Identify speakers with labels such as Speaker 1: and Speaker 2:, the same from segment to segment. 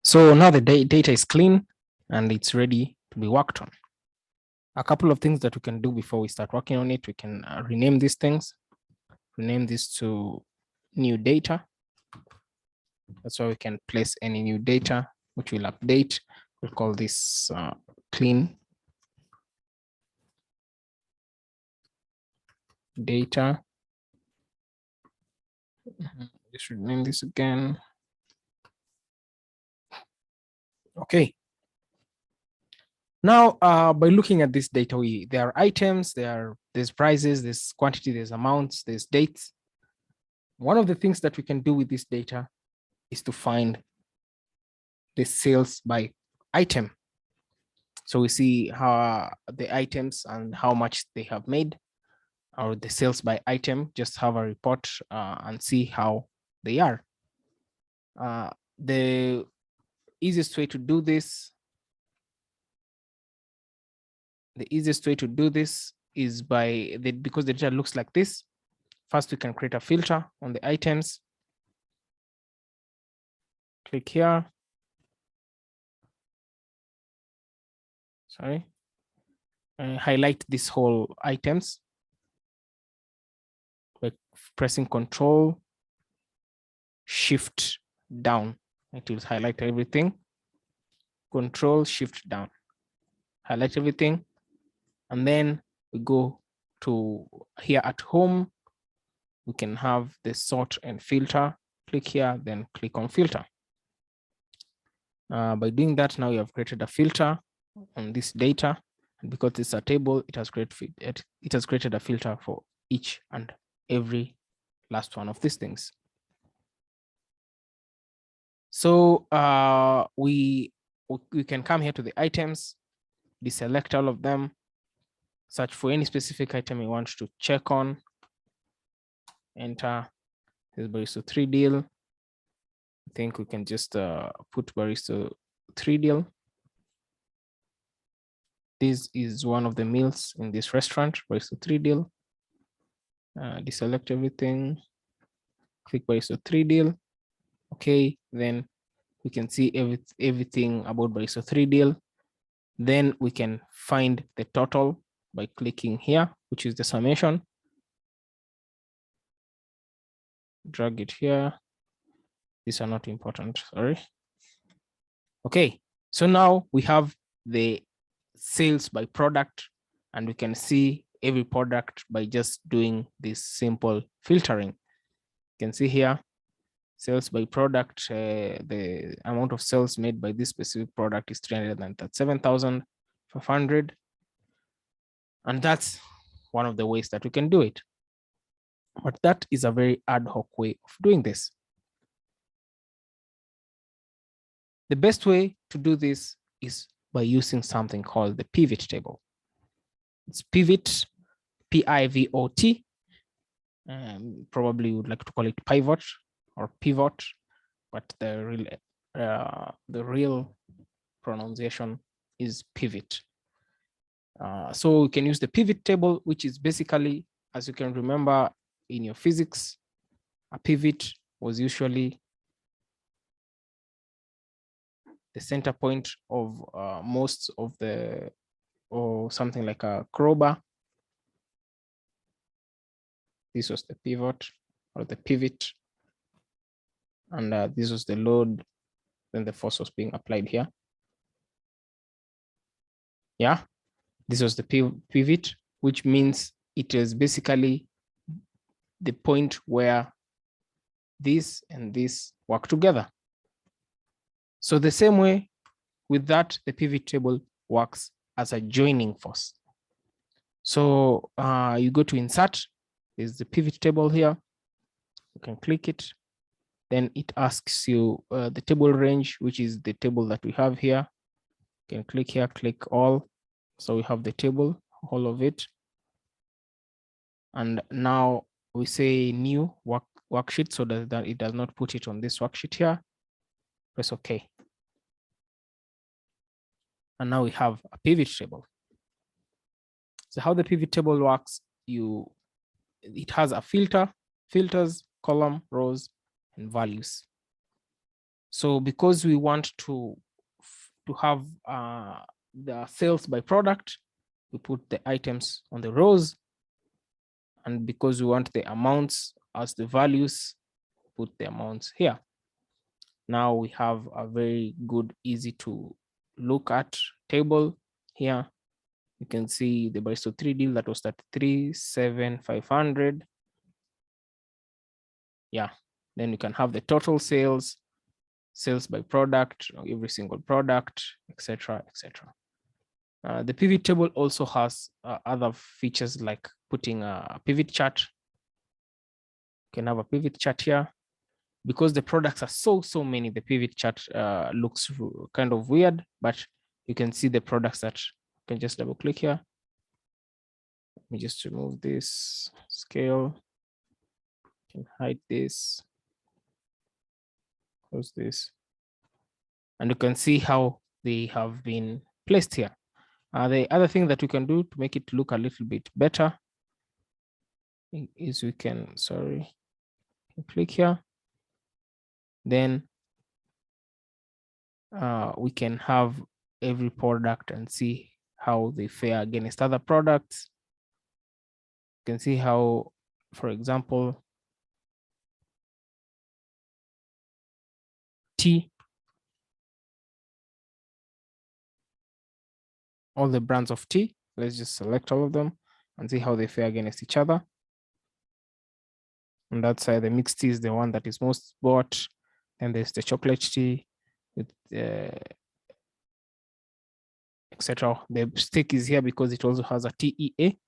Speaker 1: So now the data is clean and it's ready to be worked on. A couple of things that we can do before we start working on it, we can rename these things, rename this to new data. That's why we can place any new data, which will update. We'll call this clean data. Just rename this again. Okay. Now, by looking at this data, there are items, there's prices, there's quantity, there's amounts, there's dates. One of the things that we can do with this data is to find the sales by item. So we see how the items and how much they have made, or the sales by item, just have a report and see how they are. The easiest way to do this, is by because the data looks like this. First, we can create a filter on the items. Click here. Sorry. Highlight this whole items by pressing Control Shift down. It will highlight everything. Control Shift down. Highlight everything. And then we go to here at home. We can have the sort and filter. Click here, then click on filter. By doing that, now you have created a filter on this data. And because it's a table, it has created a filter for each and every last one of these things. So we can come here to the items, deselect all of them, search for any specific item you want to check on, enter. This Barista 3 deal. I think we can just put Barista 3 deal. This is one of the meals in this restaurant, Barista 3 deal. Deselect everything, click Barista 3 deal. Okay, then we can see everything about Barista 3 deal. Then we can find the total by clicking here, which is the summation. Drag it here. These are not important, sorry. Okay, so now we have the sales by product, and we can see every product by just doing this simple filtering. You can see here, sales by product, the amount of sales made by this specific product is 337,500. And that's one of the ways that we can do it. But that is a very ad hoc way of doing this. The best way to do this is by using something called the pivot table. It's pivot, P-I-V-O-T. Probably would like to call it pivot or pivot, but the real pronunciation is pivot. So we can use the pivot table, which is basically, as you can remember in your physics, a pivot was usually the center point of most of the, or something like a crowbar. This was the pivot or the pivot. And this was the load, then the force was being applied here. Yeah, this was the pivot, which means it is basically the point where this and this work together. So the same way with that, the pivot table works as a joining force. So you go to insert, there's the pivot table here. You can click it. Then it asks you the table range, which is the table that we have here. You can click here, click all. So we have the table, all of it. And now we say new worksheet so that it does not put it on this worksheet here. Press OK. And now we have a pivot table. So how the pivot table works, it has a filters, column, rows, and values. So because we want to have the sales by product, we put the items on the rows. And because we want the amounts as the values, put the amounts here. Now we have a very good, easy to look at table here. You can see the Barista 3 deal that was 33,750. Yeah, then you can have the total sales, sales by product, every single product, etc., etc. The pivot table also has other features like putting a pivot chart. You can have a pivot chart here. Because the products are so many, the pivot chart looks kind of weird, but you can see the products that you can just double click here. Let me just remove this scale. Can hide this, close this, and you can see how they have been placed here. The other thing that we can do to make it look a little bit better is we can, click here. Then we can have every product and see how they fare against other products. You can see how, for example, tea, all the brands of tea, let's just select all of them and see how they fare against each other. On that side, the mixed tea is the one that is most bought. And there's the chocolate tea with etc. The stick is here because it also has a TEA,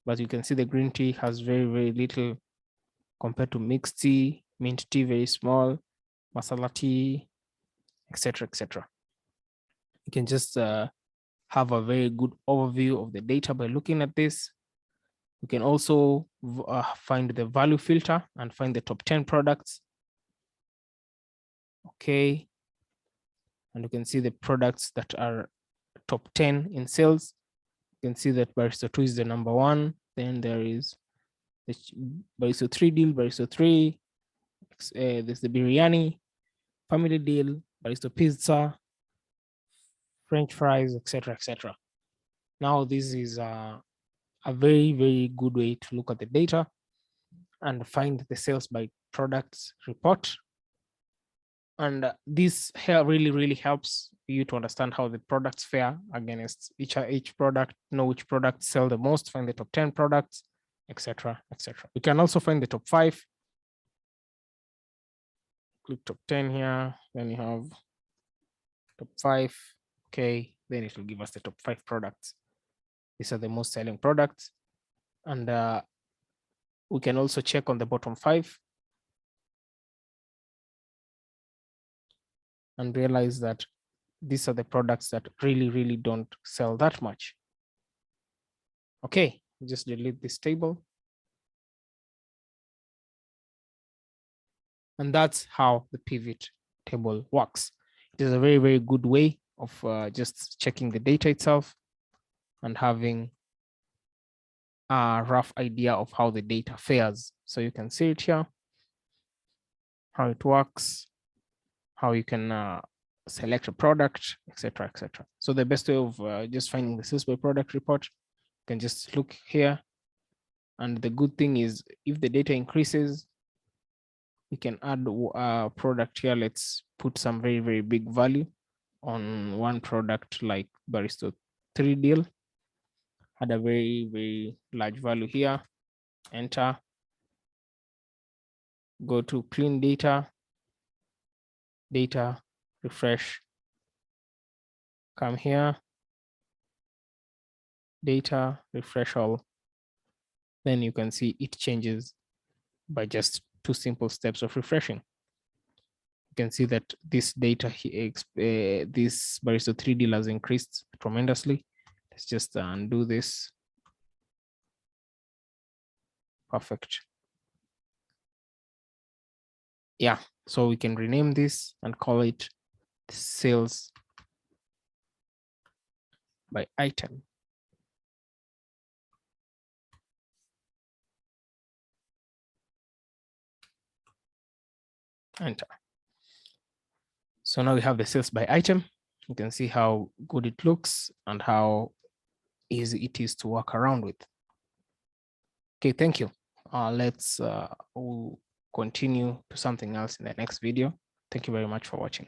Speaker 1: but you can see the green tea has very little compared to mixed tea, mint tea very small, masala tea, etc., etc. You can just have a very good overview of the data by looking at this. You can also find the value filter and find the top 10 products. Okay. And you can see the products that are top 10 in sales. You can see that Barista 2 is the number one. Then there is the Barista 3 deal, Barista 3. There's the biryani, family deal, Barista pizza, French fries, etc., etc. Now, this is a very good way to look at the data and find the sales by products report. And this here really helps you to understand how the products fare against each product, know which products sell the most, find the top 10 products, etc., etc. You can also find the top 5. Click top 10 here, then you have top 5. Okay, then it will give us the top 5 products. These are the most selling products. And we can also check on the bottom 5 and realize that these are the products that really don't sell that much. Okay, just delete this table. And that's how the pivot table works. It is a very good way of just checking the data itself and having a rough idea of how the data fares. So you can see it here, how it works, how you can select a product, etc., etc. So the best way of just finding the sales by product report, you can just look here. And the good thing is if the data increases, we can add a product here. Let's put some very big value on one product like Barista 3 deal. Had a very large value here. Enter. Go to clean data, refresh. Come here, data, refresh all. Then you can see it changes by just 2 simple steps of refreshing. You can see that this data, this Barista 3 deal has increased tremendously. Let's just undo this. Perfect. Yeah, so we can rename this and call it sales by item. Enter. So now we have the sales by item. You can see how good it looks and how easy it is to work around with. Okay, thank you. Let's we'll continue to something else in the next video. Thank you very much for watching.